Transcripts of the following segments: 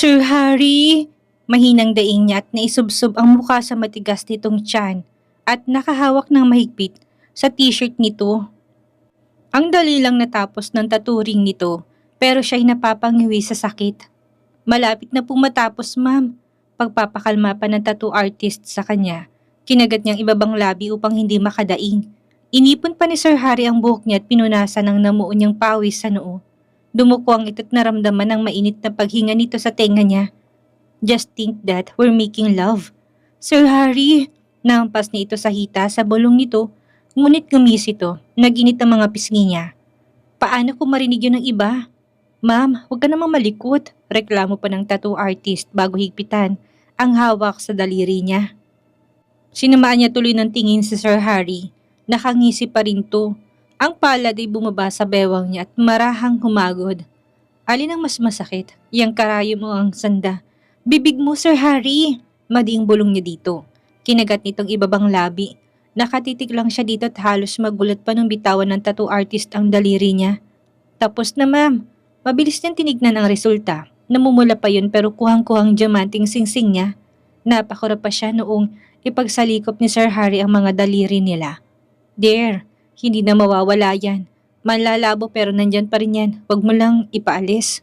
Sir Harry! Mahinang daing niya at naisubsob ang mukha sa matigas nitong tiyan at nakahawak ng mahigpit sa t-shirt nito. Ang dali lang natapos ng taturing nito pero siya'y napapangiwi sa sakit. Malapit na pong matapos, ma'am. Pagpapakalma pa ng tattoo artist sa kanya, kinagat niyang ibabang labi upang hindi makadaing. Inipon pa ni Sir Harry ang buhok niya at pinunasan ng namuo niyang pawis sa noo. Dumuko ang ito't naramdaman ng mainit na paghinga nito sa tenga niya. Just think that we're making love. Sir Harry! Nahampas niya ito sa hita sa bulong nito, ngunit gumis ito, naginit ang mga pisngi niya. Paano kung marinig yun ng iba? Ma'am, huwag ka namang malikot. Reklamo pa ng tattoo artist bago higpitan ang hawak sa daliri niya. Sinamaan niya tuloy ng tingin si Sir Harry. Nakangisi pa rin to. Ang palad ay bumaba sa bewang niya at marahang humagod. Alin ang mas masakit? Yang karayo mo ang sanda. Bibig mo, Sir Harry! Madiing bulong niya dito. Kinagat nitong ibabang labi. Nakatitig lang siya dito at halos magulat pa nung bitawan ng tattoo artist ang daliri niya. Tapos na, ma'am. Mabilis niyang tinignan ang resulta. Namumula pa yun pero kuhang-kuhang diamanting singsing niya. Napakura pa siya noong ipagsalikop ni Sir Harry ang mga daliri nila. There, hindi na mawawala yan. Manlalabo pero nandyan pa rin yan. Huwag mo lang ipaalis.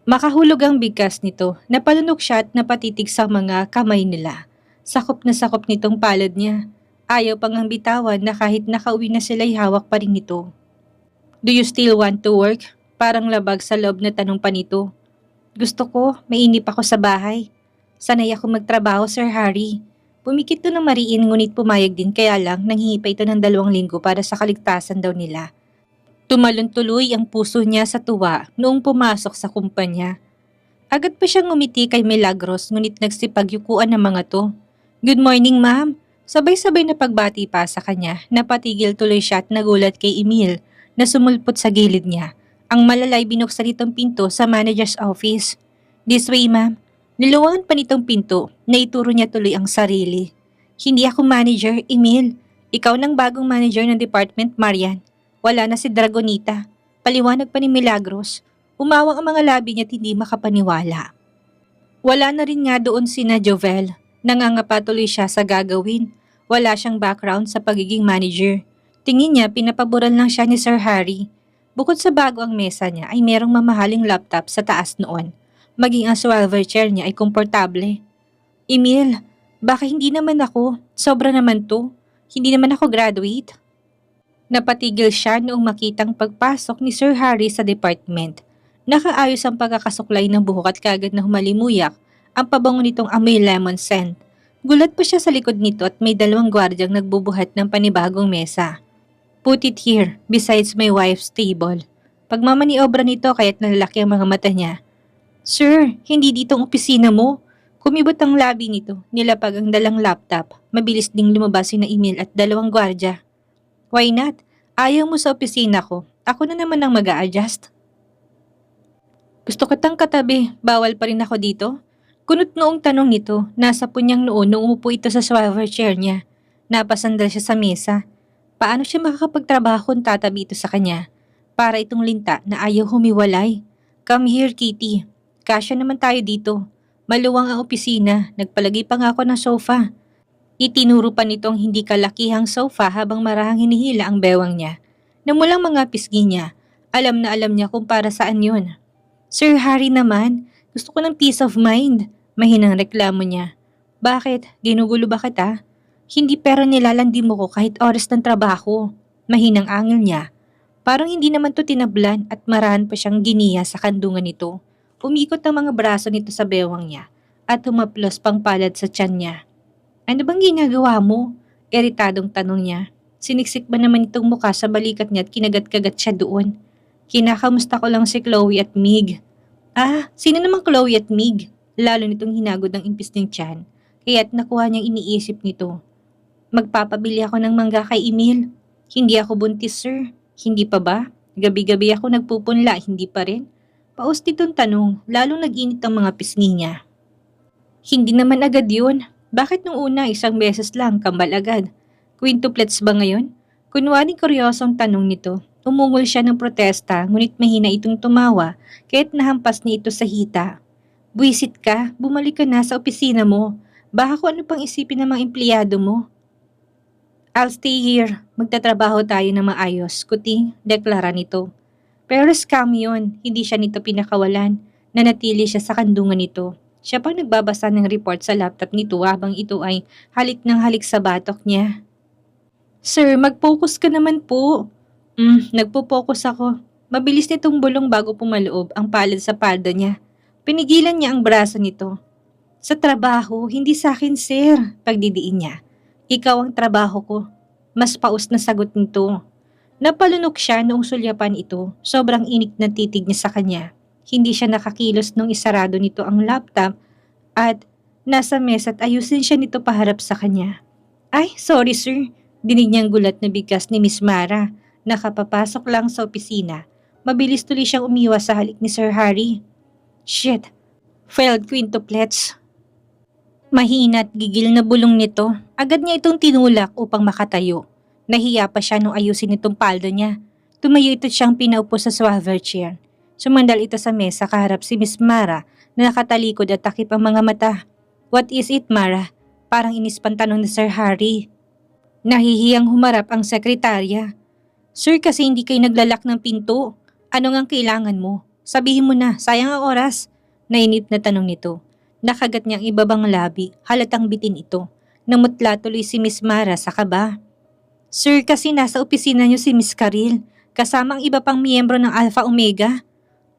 Makahulog ang bigkas nito. Napalunok siya at napatitig sa mga kamay nila. Sakop na sakop nitong palad niya. Ayaw pang ang bitawan na kahit nakauwi na sila'y hawak pa rin nito. Do you still want to work? Parang labag sa loob na tanong pa nito. Gusto ko, mainip ako sa bahay. Sanay ako magtrabaho, Sir Harry. Pumikit to ng mariin ngunit pumayag din kaya lang nanghihi pa ito ng 2 linggo para sa kaligtasan daw nila. Tumalon tuloy ang puso niya sa tuwa noong pumasok sa kumpanya. Agad pa siyang ngumiti kay Milagros ngunit nagsipagyukuan ng mga to. Good morning, ma'am. Sabay-sabay na pagbati pa sa kanya, napatigil tuloy siya at nagulat kay Emil na sumulpot sa gilid niya. Ang malalay binuksan nitong pinto sa manager's office. This way, ma'am. Niluwangan pa nitong pinto na ituro niya tuloy ang sarili. Hindi ako manager, Emil. Ikaw nang bagong manager ng department, Marian. Wala na si Dragonita. Paliwanag pa ni Milagros. Umawang ang mga labi niya at hindi makapaniwala. Wala na rin nga doon sina Jovel. Nangangapa tuloy siya sa gagawin. Wala siyang background sa pagiging manager. Tingin niya pinapaboran lang siya ni Sir Harry. Bukod sa bago ang mesa niya ay merong mamahaling laptop sa taas noon. Maging ang swivel chair niya ay komportable. Emil, baka hindi naman ako. Sobra naman to. Hindi naman ako graduate. Napatigil siya noong makitang pagpasok ni Sir Harry sa department. Nakaayos ang pagkakasuklay ng buhok at kagad na humalimuyak ang pabango nitong amoy lemon scent. Gulat pa siya sa likod nito at may 2 gwardyang nagbubuhat ng panibagong mesa. Put it here, besides my wife's table. Pagmamaniobra nito kaya't nalalaki ang mga mata niya. Sir, hindi ditong opisina mo. Kumibot ang labi nito, nilapag ang dalang laptop. Mabilis ding lumabas na email at 2 gwardya. Why not? Ayaw mo sa opisina ko. Ako na naman ang mag-a-adjust. Gusto kitang katabi, bawal pa rin ako dito? Kunot noong tanong nito, nasa punyang noon nung umupo ito sa swivel chair niya. Napasandal siya sa mesa. Paano siya makakapagtrabaho kung tatabi ito sa kanya? Para itong linta na ayaw humiwalay. Come here, Kitty. Kasya naman tayo dito. Maluwang ang opisina, nagpalagay pa nga ako ng sofa. Itinuro pa nitong hindi kalakihang sofa habang marahang hinihila ang bewang niya. Namulang mga pisgi niya, alam na alam niya kung para saan yun. Sir Harry naman, gusto ko ng peace of mind. Mahinang reklamo niya. Bakit? Ginugulo ba kita? Hindi pero nilalandi mo ko kahit oras ng trabaho. Mahinang angil niya. Parang hindi naman to tinablan at marahan pa siyang giniya sa kandungan nito. Umikot ang mga braso nito sa bewang niya at humaplos pang palad sa tiyan niya. Ano bang ginagawa mo? Iritadong tanong niya. Siniksik ba naman itong mukha sa balikat niya at kinagat-kagat siya doon? Kinakamusta ko lang si Chloe at Mig. Ah, sino namang Chloe at Mig? Lalo nitong hinagod ng impis ng tiyan, kaya't nakuha niyang iniisip nito. Magpapabili ako ng mangga kay Emil. Hindi ako buntis, sir. Hindi pa ba? Gabi-gabi ako nagpupunla, hindi pa rin? Paus ditong tanong, lalong nag-init ang mga pisngi niya. Hindi naman agad yun. Bakit nung una 1 beses lang, kambal agad? Quintuplets ba ngayon? Kunwaring kuryosong tanong nito. Umungol siya ng protesta, ngunit mahina itong tumawa, kaya't nahampas niya ito sa hita. Buwisit ka, bumalik ka na sa opisina mo. Baka kung ano pang isipin ng mga empleyado mo. I'll stay here. Magtatrabaho tayo ng maayos, kuting deklara nito. Pero scam yun, hindi siya nito pinakawalan. Nanatili siya sa kandungan nito. Siya pang nagbabasa ng report sa laptop nito habang ito ay halik ng halik sa batok niya. Sir, mag-focus ka naman po. Nagpo-focus ako. Mabilis nitong bulong bago pumaloob ang palad sa palda niya. Pinigilan niya ang braso nito. Sa trabaho, hindi sa akin, sir. Pagdidiin niya. Ikaw ang trabaho ko. Mas paus na sagot nito. Napalunok siya noong sulyapan ito. Sobrang inik na titig niya sa kanya. Hindi siya nakakilos nung isarado nito ang laptop at nasa mesa at ayusin siya nito paharap sa kanya. Ay, sorry sir. Dinig niyang gulat na bigkas ni Miss Mara. Nakapapasok lang sa opisina. Mabilis tuloy siyang umiwas sa halik ni Sir Harry. Shit. Failed quintuplets. Mahina at gigil na bulong nito. Agad niya itong tinulak upang makatayo. Nahiya pa siya nung ayusin itong palda niya. Tumayo ito siyang pinaupo sa swivel chair. Sumandal ito sa mesa kaharap si Miss Mara na nakatalikod at takip ang mga mata. What is it, Mara? Parang inispan tanong ni Sir Harry. Nahihiyang humarap ang sekretarya. Sir, kasi hindi kayo naglalak ng pinto. Ano ngang kailangan mo? Sabihin mo na, sayang ang oras. Nainip na tanong nito. Nakagat niyang ibabang labi, halatang bitin ito. Namutla tuloy si Miss Mara sa kaba. Sir, kasi nasa opisina niyo si Miss Karil, kasama ang iba pang miyembro ng Alpha Omega.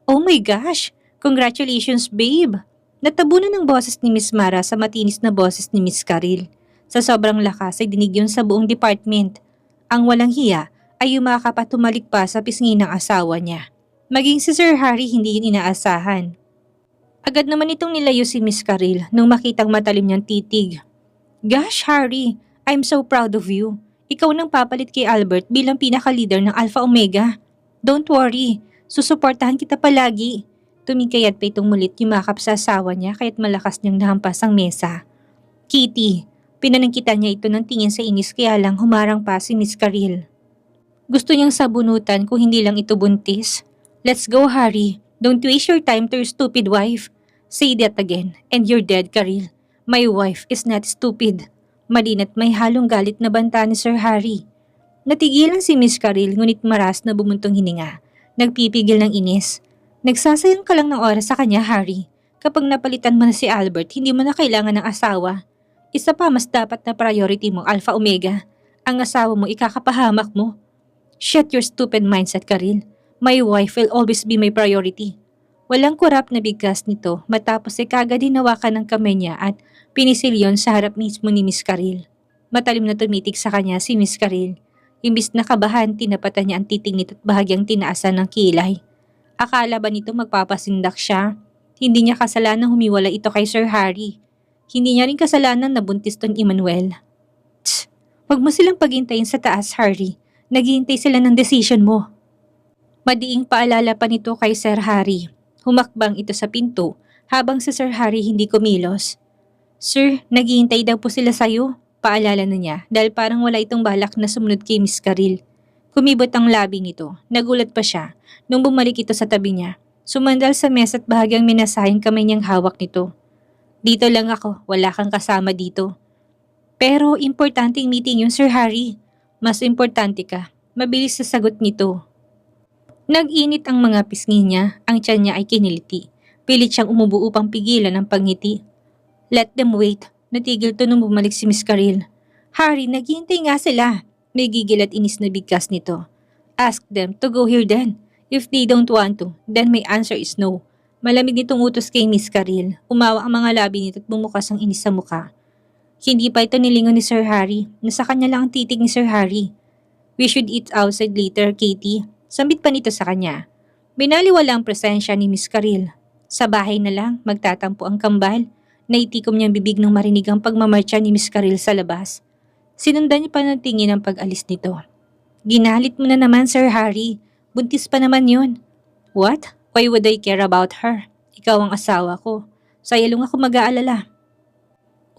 Oh my gosh! Congratulations, babe! Natabunan ng boses ni Miss Mara sa matinis na boses ni Miss Karil. Sa sobrang lakas ay dinig yun sa buong department. Ang walang hiya ay yumakap at tumalik pa sa pisngi ng asawa niya. Maging si Sir Harry hindi yun inaasahan. Agad naman itong nilayo si Miss Karil nung makitang matalim niyang titig. Gosh, Harry, I'm so proud of you. Ikaw nang papalit kay Albert bilang pinaka-leader ng Alpha Omega. Don't worry, susuportahan kita palagi. Tumikayat pa itong mulit yumakap sa asawa niya kaya't malakas niyang nahampas ang mesa. Kitty, pinanangkitan niya ito ng tingin sa inis kaya lang humarang pa si Miss Karil. Gusto niyang sabunutan kung hindi lang ito buntis. Let's go, Harry. Don't waste your time to your stupid wife. Say that again, and you're dead, Karil. My wife is not stupid. Malina't may halong galit na banta ni Sir Harry. Natigilan si Miss Karil ngunit maras na bumuntong hininga. Nagpipigil ng inis. Nagsasayang ka lang ng oras sa kanya, Harry. Kapag napalitan mo na si Albert, hindi mo na kailangan ng asawa. Isa pa mas dapat na priority mo, Alpha Omega. Ang asawa mo ikakapahamak mo. Shut your stupid mindset, Karil. My wife will always be my priority. Walang kurap na bigkas nito matapos ay kagad hinawakan ng kamay niya at pinisilyon sa harap mismo ni Miss Karil. Matalim na tumitig sa kanya si Miss Karil. Imbis na kabahan, tinapatan niya ang titing nito at bahagyang tinaasan ng kilay. Akala ba nito magpapasindak siya? Hindi niya kasalanan humiwala ito kay Sir Harry. Hindi niya rin kasalanan na buntis ton Emmanuel. Tsk! Huwag mo silang paghintayin sa taas, Harry. Naghihintay sila ng decision mo. Madiing paalala pa nito kay Sir Harry. Humakbang ito sa pinto habang si Sir Harry hindi kumilos. Sir, naghihintay daw po sila sayo. Paalala na niya dahil parang wala itong balak na sumunod kay Miss Karil. Kumibot ang labi nito. Nagulat pa siya nung bumalik ito sa tabi niya. Sumandal sa mesa at bahagyang minasahing kamay niyang hawak nito. Dito lang ako, wala kang kasama dito. Pero importanteng meeting yun, Sir Harry. Mas importante ka. Mabilis sa sagot nito. Nag-init ang mga pisngi niya, ang tiyan niya ay kiniliti. Pilit siyang umubo upang pigilan ang pangiti. Let them wait. Natigil to nung bumalik si Miss Karil. Harry, naghihintay nga sila. May gigil at inis na bigkas nito. Ask them to go here then. If they don't want to, then my answer is no. Malamig nitong utos kay Miss Karil. Umawa ang mga labi nito at bumukas ang inis sa muka. Hindi pa ito nilingon ni Sir Harry. Nasa kanya lang ang titig ni Sir Harry. We should eat outside later, Katie. Sambit pa nito sa kanya. Binaliwala ang presensya ni Miss Karil. Sa bahay na lang, magtatampo ang kambal. Naitikom niyang bibig nang marinig ang pagmamarcha ni Miss Karil sa labas. Sinundan niya pa ng tingin ang pag-alis nito. Ginalit mo na naman, Sir Harry. Buntis pa naman yun. What? Why would I care about her? Ikaw ang asawa ko. Saya lang ako mag-aalala.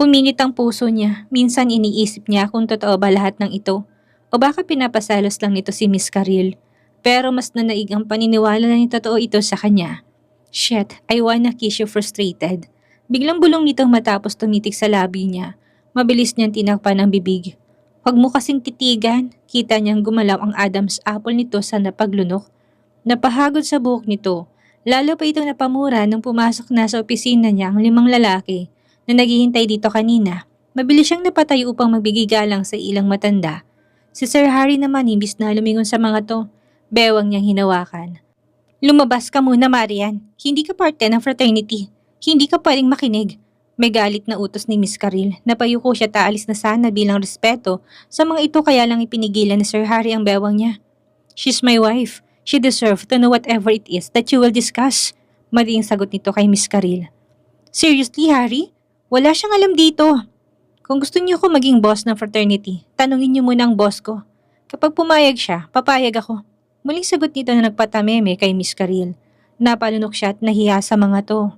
Uminit ang puso niya. Minsan iniisip niya kung totoo ba lahat ng ito. O baka pinapasalos lang nito si Miss Karil. Pero mas nanaig ang paniniwala na totoo ito sa kanya. Shit, I wanna kiss you frustrated. Biglang bulong nito matapos tumitik sa labi niya. Mabilis niyang tinakpan ang bibig. Huwag mo kasing titigan. Kita niyang gumalaw ang Adam's apple nito sa napaglunok. Napahagod sa buhok nito. Lalo pa itong napamura nung pumasok na sa opisina niya ang 5 lalaki na naghihintay dito kanina. Mabilis siyang napatayo upang magbigay galang sa ilang matanda. Si Sir Harry naman imbis na lumingon sa mga to, bewang niyang hinawakan. Lumabas ka muna, Marian. Hindi ka parte ng fraternity. Hindi ka pwedeng makinig. May galit na utos ni Miss Caril. Napayuko siya taalis na sana bilang respeto sa mga ito kaya lang ipinigilan ni Sir Harry ang bewang niya. She's my wife. She deserves to know whatever it is that you will discuss. Madiing sagot nito kay Miss Caril. Seriously, Harry? Wala siyang alam dito. Kung gusto niyo ko maging boss ng fraternity, tanungin niyo muna ang boss ko. Kapag pumayag siya, papayag ako. Muling sagot nito na nagpatameme kay Miss Caril. Napalunok siya at nahiya sa mga to.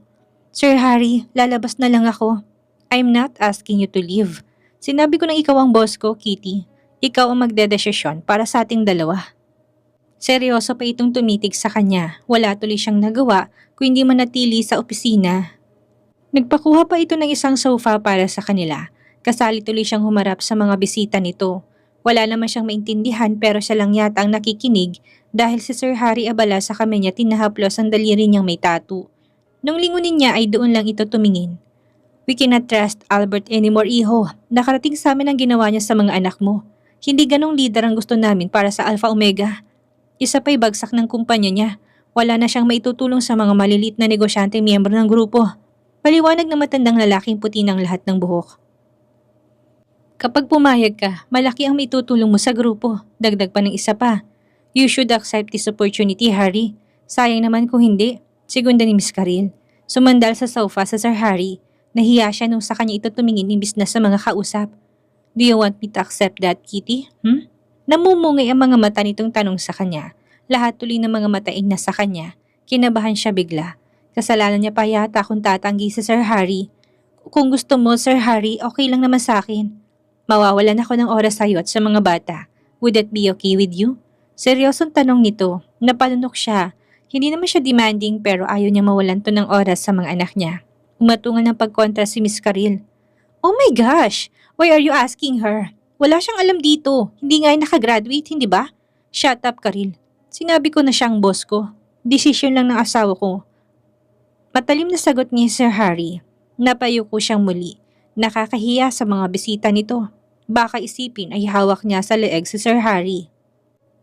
Sir Harry, lalabas na lang ako. I'm not asking you to leave. Sinabi ko na ikaw ang boss ko, Kitty. Ikaw ang magdedesisyon para sa ating dalawa. Seryoso pa itong tumitig sa kanya. Wala tuloy siyang nagawa kung hindi manatili sa opisina. Nagpakuha pa ito ng isang sofa para sa kanila. Kasali tuloy siyang humarap sa mga bisita nito. Wala naman siyang maintindihan pero siya lang yata ang nakikinig dahil si Sir Harry abala sa kamay niya tinahaplos ang daliri niyang may tattoo. Nung lingunin niya ay doon lang ito tumingin. We cannot trust Albert anymore, iho. Nakarating sa amin ang ginawa niya sa mga anak mo. Hindi ganong leader ang gusto namin para sa Alpha Omega. Isa pa'y bagsak ng kumpanya niya. Wala na siyang maitutulong sa mga maliliit na negosyante miyembro ng grupo. Paliwanag na matandang lalaking puti ng lahat ng buhok. Kapag pumayag ka, malaki ang maitutulong mo sa grupo. Dagdag pa ng isa pa. You should accept this opportunity, Harry. Sayang naman kung hindi. Segunda ni Miss Caril. Sumandal sa sofa sa Sir Harry. Nahiya siya nung sa kanya ito tumingin imbis na sa mga kausap. Do you want me to accept that, Kitty? Namumungay ang mga mata nitong tanong sa kanya. Lahat tuloy ng mga mataing na sa kanya. Kinabahan siya bigla. Kasalanan niya pa yata kung tatanggi si Sir Harry. Kung gusto mo, Sir Harry, okay lang naman sa akin. Mawawalan ako ng oras sa'yo at sa mga bata. Would that be okay with you? Seryosong tanong nito. Napalunok siya. Hindi naman siya demanding pero ayaw niya mawalan to ng oras sa mga anak niya. Umatungan ng pagkontra si Miss Caril. Oh my gosh! Why are you asking her? Wala siyang alam dito. Hindi nga ay nakagraduate, hindi ba? Shut up, Caril. Sinabi ko na siyang boss ko. Desisyon lang ng asawa ko. Matalim na sagot ni Sir Harry. Napayuko siyang muli. Nakakahiya sa mga bisita nito. Baka isipin ay hawak niya sa leeg si Sir Harry.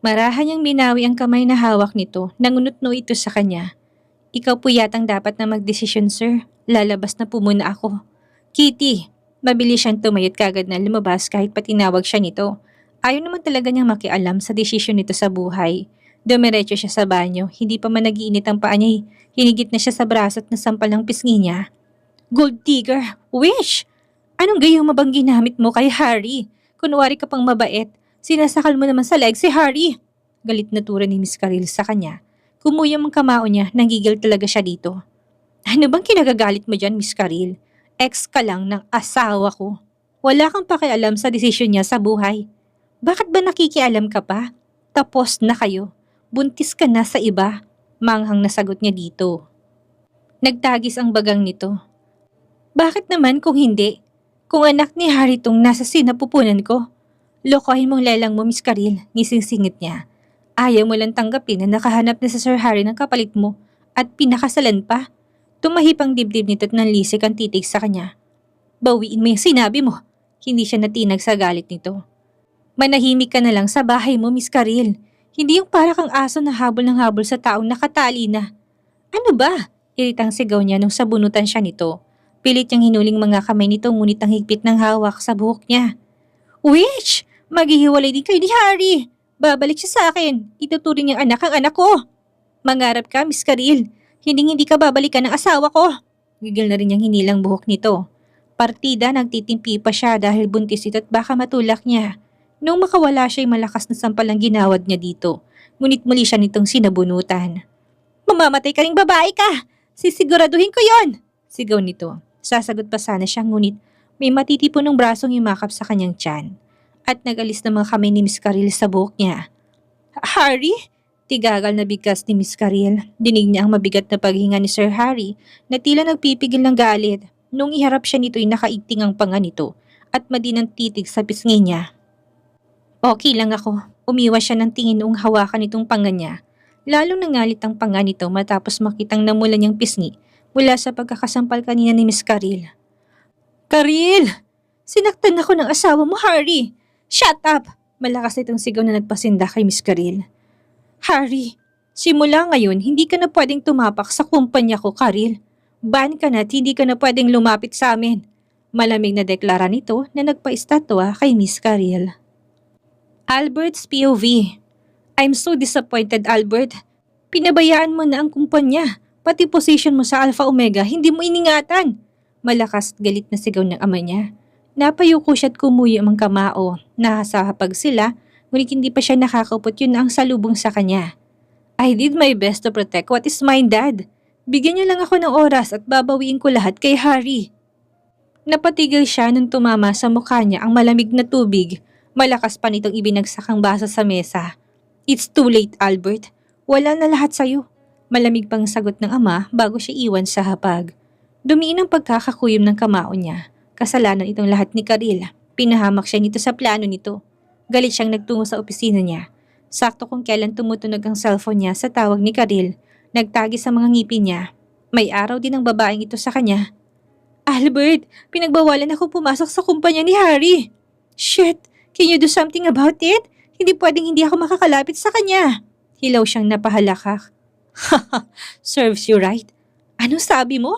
Marahan niyang binawi ang kamay na hawak nito. Nangunutno ito sa kanya. Ikaw po yatang dapat na magdesisyon, sir. Lalabas na po muna ako. Kitty! Mabilis siyang tumayot kagad na lumabas kahit pa tinawag siya nito. Ayaw naman talaga niyang makialam sa desisyon nito sa buhay. Dumiretso siya sa banyo. Hindi pa man nag-iinit ang paa niya. Hinigit na siya sa braso at nasampal ang pisngi niya. Gold digger! Wish! Anong gayong mabang ginamit mo kay Harry? Kunwari ka pang mabait. Sinasakal mo naman sa leg si Harry. Galit na tura ni Miss Caril sa kanya. Kumuyam ang kamao niya, nanggigil talaga siya dito. Ano bang kinagagalit mo dyan, Miss Caril? Ex ka lang ng asawa ko. Wala kang pakialam sa desisyon niya sa buhay. Bakit ba nakikialam ka pa? Tapos na kayo. Buntis ka na sa iba. Manghang nasagot niya dito. Nagtagis ang bagang nito. Bakit naman kung hindi? Kung anak ni Harry tong nasa sinapupunan ko. Lokohin mong lelang mo, Miss Caril, ngising-singit niya. Ayaw mo lang tanggapin na nakahanap na sa Sir Harry ng kapalit mo at pinakasalan pa. Tumahip ang dibdib nito at nanlisik ang titig sa kanya. Bawiin mo yung sinabi mo. Hindi siya natinag sa galit nito. Manahimik ka na lang sa bahay mo, Miss Caril. Hindi yung para kang aso na habol ng habol sa taong nakatali na. Ano ba? Iritang sigaw niya nung sabunutan siya nito. Pilit niyang hinuling mga kamay nito ngunit ang higpit ng hawak sa buhok niya. Witch! Maghihiwalay din kayo ni Harry! Babalik siya sa akin. Ituturing niyang anak ang anak ko. Mangarap ka, Miss Caril. Hindi ka babalikan ng asawa ko. Gigil na rin niyang hinilang buhok nito. Partida nagtitimpi pa siya dahil buntis ito at baka matulak niya. Nung makawala siya'y malakas na sampal ang ginawad niya dito. Ngunit muli siya nitong sinabunutan. Mamamatay ka ring babae ka! Sisiguraduhin ko yon! Sigaw nito. Sasagot pa sana siya ngunit may matitipon ng brasong yumakap sa kanyang tiyan at nag-alis ng mga kamay ni Miss Caril sa buhok niya. Harry? Tigagal na bigkas ni Miss Karil. Dinig niya ang mabigat na paghinga ni Sir Harry na tila nagpipigil ng galit. Nung iharap siya nito'y nakaigting ang panga nito at madinang titig sa pisngi niya. Okay lang ako. Umiwas siya ng tingin noong hawakan nitong panga niya. Lalong nangalit ang panga nito matapos makitang namula niyang pisngi mula sa pagkakasampal kanina ni Miss Karil. Karil! Sinaktan ako ng asawa mo, Harry! Shut up! Malakas itong sigaw na nagpasinda kay Miss Karil. Harry, simula ngayon hindi ka na pwedeng tumapak sa kumpanya ko, Karil. Ban ka na at hindi ka na pwedeng lumapit sa amin. Malamig na deklara nito na nagpa-estatwa kay Miss Karil. Albert's POV. I'm so disappointed, Albert. Pinabayaan mo na ang kumpanya. Pati position mo sa Alpha Omega, hindi mo iningatan. Malakas at galit na sigaw ng ama niya. Napayuko siya at kumuyom ang kamao. Nakasahapag sila, ngunit hindi pa siya nakakaupot, yun ang salubong sa kanya. I did my best to protect what is mine, Dad. Bigyan niyo lang ako ng oras at babawiin ko lahat kay Harry. Napatigil siya nung tumama sa mukha niya ang malamig na tubig. Malakas pa nitong ibinagsak ang basa sa mesa. It's too late, Albert. Wala na lahat sa'yo. Malamig pang sagot ng ama bago siya iwan sa hapag. Dumiin ang pagkakakuyom ng kamao niya. Kasalanan itong lahat ni Karil. Pinahamak siya nito sa plano nito. Galit siyang nagtungo sa opisina niya. Sakto kung kailan tumutunog ang cellphone niya sa tawag ni Karil. Nagtagi sa mga ngipin niya. May araw din ang babaeng ito sa kanya. Albert, pinagbawalan ako pumasok sa kumpanya ni Harry. Shit, can you do something about it? Hindi pwedeng hindi ako makakalapit sa kanya. Hilaw siyang napahalakak. Haha, serves you right. Anong sabi mo?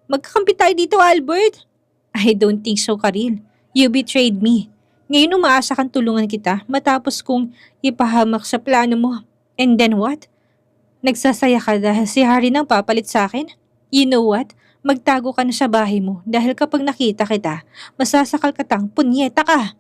Magkakampi tayo dito, Albert. I don't think so, Karil. You betrayed me. Ngayon umaasa kang tulungan kita matapos kong ipahamak sa plano mo. And then what? Nagsasaya ka dahil si Harry nang papalit sa akin? You know what? Magtago ka na sa bahay mo dahil kapag nakita kita, masasakal ka tang punyeta ka.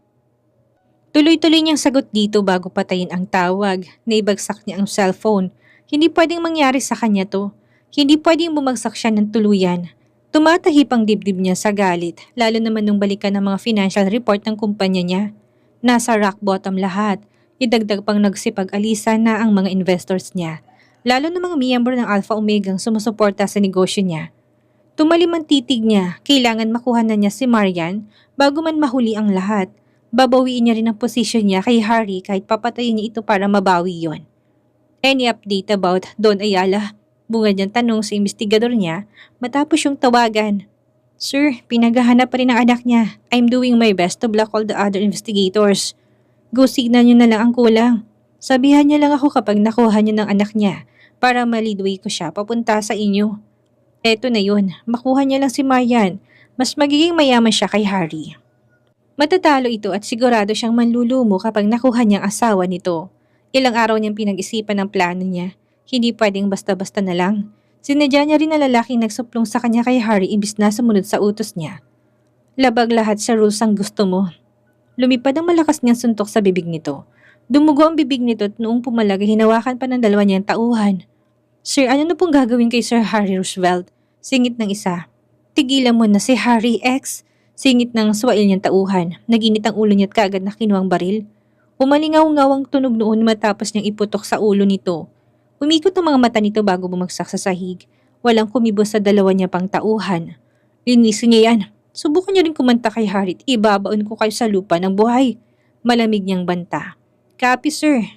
Tuloy-tuloy niyang sagot dito bago patayin ang tawag. Naibagsak niya ang cellphone. Hindi pwedeng mangyari sa kanya to. Hindi pwedeng bumagsak siya ng tuluyan. Tumatahip ang dibdib niya sa galit, lalo naman nung balikan ng mga financial report ng kumpanya niya. Nasa rock bottom lahat. Idagdag pang nagsipag-alisa na ang mga investors niya, lalo na mga miyembro ng Alpha Omega ang sumusuporta sa negosyo niya. Tumalim ang titig niya, kailangan makuha na niya si Marian bago man mahuli ang lahat. Babawiin niya rin ang posisyon niya kay Harry kahit papatayin niya ito para mabawi yon. Any update about Don Ayala? Bungad niyang tanong sa investigador niya matapos yung tawagan. Sir, pinaghahanap pa rin ang anak niya. I'm doing my best to block all the other investigators. Go signal niyo na lang ang kulang. Sabihan niya lang ako kapag nakuha niyo ng anak niya para malidway ko siya papunta sa inyo. Eto na yun, makuha niya lang si Marian. Mas magiging mayaman siya kay Harry. Matatalo ito at sigurado siyang manlulumo kapag nakuha niyang asawa nito. Ilang araw niyang pinag-isipan ang plano niya. Hindi pwedeng basta-basta na lang. Sinadya niya rin na lalaking nagsuplong sa kanya kay Harry imbis na sumunod sa utos niya. Labag lahat sa rules ang gusto mo. Lumipad ang malakas niyang suntok sa bibig nito. Dumugo ang bibig nito at noong pumalag hinawakan pa ng dalawa niyang tauhan. Sir, ano na pong gagawin kay Sir Harry Roosevelt? Singit ng isa. Tigilan mo na si Harry X. Singit ng swail niyang tauhan. Naginit ang ulo niya at kaagad na kinuwang baril. Umalingaw-ngaw ang tunog noon matapos niyang iputok sa ulo nito. Umikot ang mga mata nito bago bumagsak sa sahig. Walang kumibos sa dalawa niya pang tauhan. Linisin niya yan. Subukan niya rin kumanta kay Harry at ibabaon ko kayo sa lupa ng buhay. Malamig niyang banta. Copy, sir.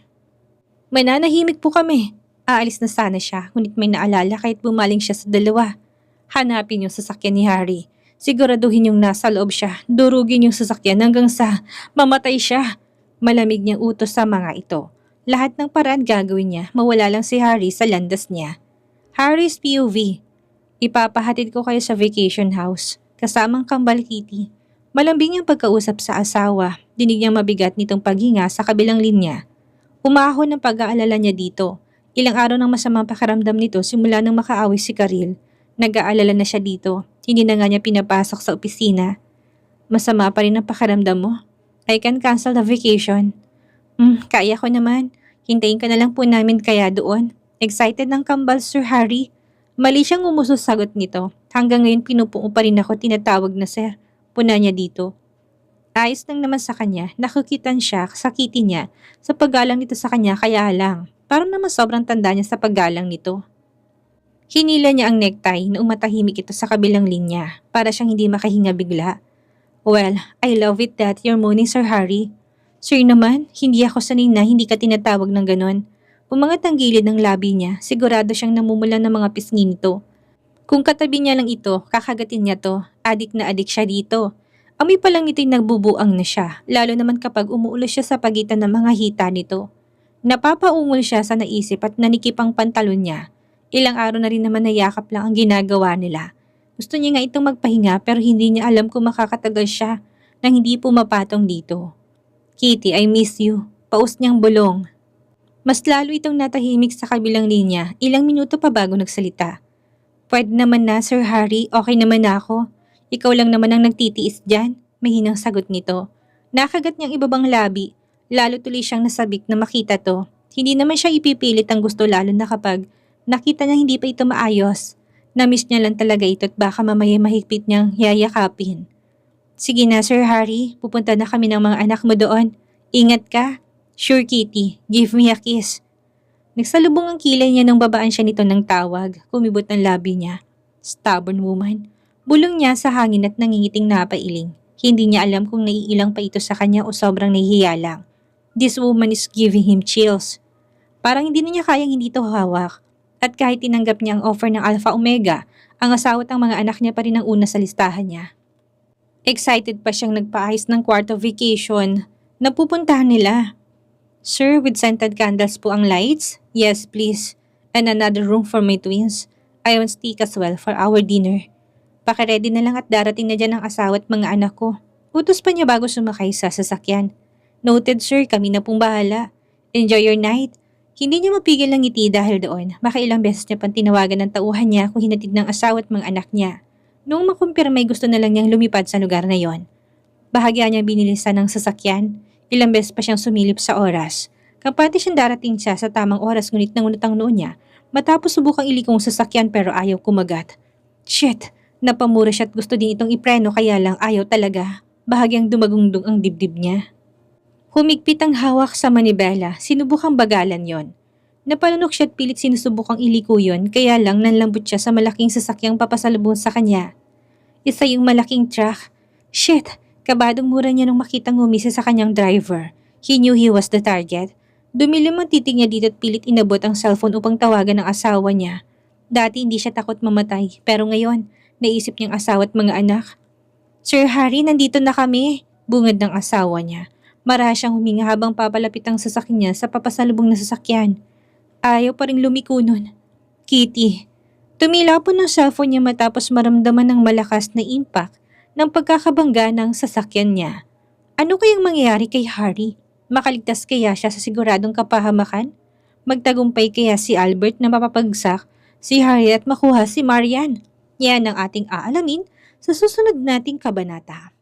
Mananahimik po kami. Aalis na sana siya, ngunit may naalala kahit bumaling siya sa dalawa. Hanapin yung sasakyan ni Harry. Siguraduhin yung nasa loob siya. Durugin yung sasakyan hanggang sa mamatay siya. Malamig niyang utos sa mga ito. Lahat ng paraan gagawin niya, mawala lang si Harry sa landas niya. Harry's POV. Ipapahatid ko kayo sa vacation house, kasamang kambal Kitty. Malambing yung pagkausap sa asawa, dinig niyang mabigat nitong paghinga sa kabilang linya. Umahon ng pag-aalala niya dito. Ilang araw ng masamang pakiramdam nito simula nang makaaway si Karil. Nag-aalala na siya dito, hindi na nga niya pinapasok sa opisina. Masama pa rin ang pakiramdam mo. I can cancel the vacation. Kaya ko naman. Hintayin ka na lang po namin kaya doon. Excited ng kambal, Sir Harry. Mali siyang umusos sagot nito. Hanggang ngayon pinupungo pa rin ako tinatawag na sir. Puna niya dito. Ayos lang naman sa kanya. Nakukitan siya, sakitin niya sa paggalang nito sa kanya kaya lang. Parang naman sobrang tanda niya sa paggalang nito. Hinila niya ang necktie na umatahimik ito sa kabilang linya para siyang hindi makahinga bigla. Well, I love it that you're moaning, Sir Harry. Sir naman, hindi ako sanay na hindi ka tinatawag ng ganon. Umangat ang gilid ng labi niya, sigurado siyang namumula ng mga pisngi nito. Kung katabi niya lang ito, kakagatin niya to. Adik na adik siya dito. Amoy pa lang nito'y nagbubuang na siya, lalo naman kapag umuulos siya sa pagitan ng mga hita nito. Napapaungol siya sa naisip at nanikip ang pantalon niya. Ilang araw na rin naman na yakap lang ang ginagawa nila. Gusto niya nga itong magpahinga pero hindi niya alam kung makakatagal siya nang hindi pumapatong dito. Kitty, I miss you. Paus niyang bulong. Mas lalo itong natahimik sa kabilang linya, ilang minuto pa bago nagsalita. Pwede naman na, Sir Harry, okay naman na ako. Ikaw lang naman ang nagtitiis dyan, mahinang sagot nito. Nakagat niyang ibabang labi, lalo tuloy siyang nasabik na makita to. Hindi naman siya ipipilit ang gusto lalo na kapag nakita niya hindi pa ito maayos. Namiss niya lang talaga ito at baka mamaya mahigpit niyang yayakapin. Sige na, Sir Harry, pupunta na kami ng mga anak mo doon. Ingat ka. Sure, Kitty, give me a kiss. Nagsalubong ang kilay niya nang babaan siya nito ng tawag, kumibot ang labi niya. Stubborn woman. Bulong niya sa hangin at nangingiting napailing. Hindi niya alam kung naiilang pa ito sa kanya o sobrang nahihiya lang. This woman is giving him chills. Parang hindi na niya kayang hindi ito hawak. At kahit tinanggap niya ang offer ng Alpha Omega, ang asawa at ang mga anak niya pa rin ang una sa listahan niya. Excited pa siyang nagpaayos ng kwarto vacation na pupuntahan nila. Sir, with scented candles po ang lights? Yes, please. And another room for my twins. I want steak as well for our dinner. Pakiready na lang at darating na dyan ang asawa at mga anak ko. Utos pa niya bago sumakay sa sasakyan. Noted, sir, kami na pong bahala. Enjoy your night. Hindi niya mapigil ng ngiti dahil doon. Makailang beses niya pang tinawagan ng tauhan niya kung hinatid ng asawa at mga anak niya. Noong makumpirmay gusto na lang niyang lumipad sa lugar na yon. Bahagya niya binilisan ng sasakyan. Ilang beses pa siyang sumilip sa oras. Kapati siyang darating siya sa tamang oras ngunit nangunot ang noo niya matapos subukang ilikong sasakyan pero ayaw kumagat. Shit! Napamura siya at gusto din itong ipreno kaya lang ayaw talaga. Bahagyang dumagungdong ang dibdib niya. Humigpit ang hawak sa manibela, sinubukang bagalan yon. Napalunok siya at pilit sinusubukang iliko yon kaya lang nanlambot siya sa malaking sasakyang papasalubong sa kanya. Isa yung malaking truck. Shit! Kabadong mura niya nung makitang ngumisi sa kanyang driver. He knew he was the target. Dumilim ang titig niya dito at pilit inabot ang cellphone upang tawagan ang asawa niya. Dati hindi siya takot mamatay pero ngayon naisip niyang asawa at mga anak. Sir Harry, nandito na kami, bungad ng asawa niya. Mara siyang huminga habang papalapit ang sasakyan niya sa papasalubong na sasakyan. Ayaw pa ring lumiko nun. Kitty. Tumilapon ng cellphone niya matapos maramdaman ng malakas na impact ng pagkakabangga ng sasakyan niya. Ano kayang mangyayari kay Harry? Makaligtas kaya siya sa siguradong kapahamakan? Magtagumpay kaya si Albert na mapapagsak si Harry at makuha si Marian? Yan ang ating aalamin sa susunod nating kabanata.